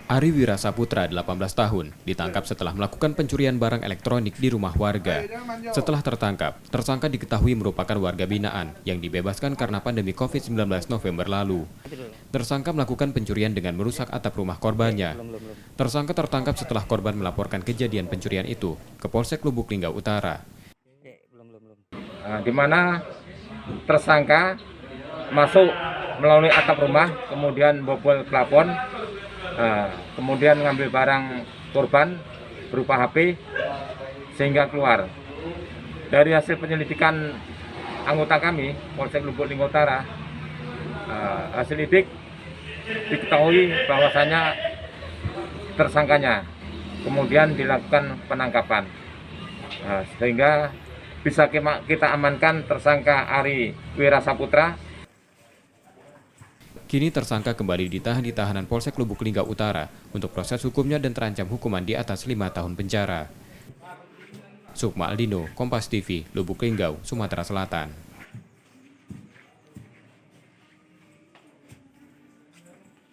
Ari Wirasaputra, 18 tahun, ditangkap setelah melakukan pencurian barang elektronik di rumah warga. Setelah tertangkap, tersangka diketahui merupakan warga binaan yang dibebaskan karena pandemi COVID-19 November lalu. Tersangka melakukan pencurian dengan merusak atap rumah korbannya. Tersangka tertangkap setelah korban melaporkan kejadian pencurian itu ke Polsek Lubuk Linggau Utara. Di mana tersangka masuk melalui atap rumah, kemudian bobol plafon, kemudian ngambil barang korban berupa HP sehingga keluar. Dari hasil penyelidikan anggota kami, Polsek Lubuk Linggau Utara, hasil lidik diketahui bahwasanya tersangkanya, kemudian dilakukan penangkapan, sehingga bisa kita amankan tersangka Ari Wirasaputra. Kini tersangka kembali ditahan di tahanan Polsek Lubuk Linggau Utara untuk proses hukumnya dan terancam hukuman di atas 5 tahun penjara. Sukma Aldino, Kompas TV, Lubuk Linggau, Sumatera Selatan.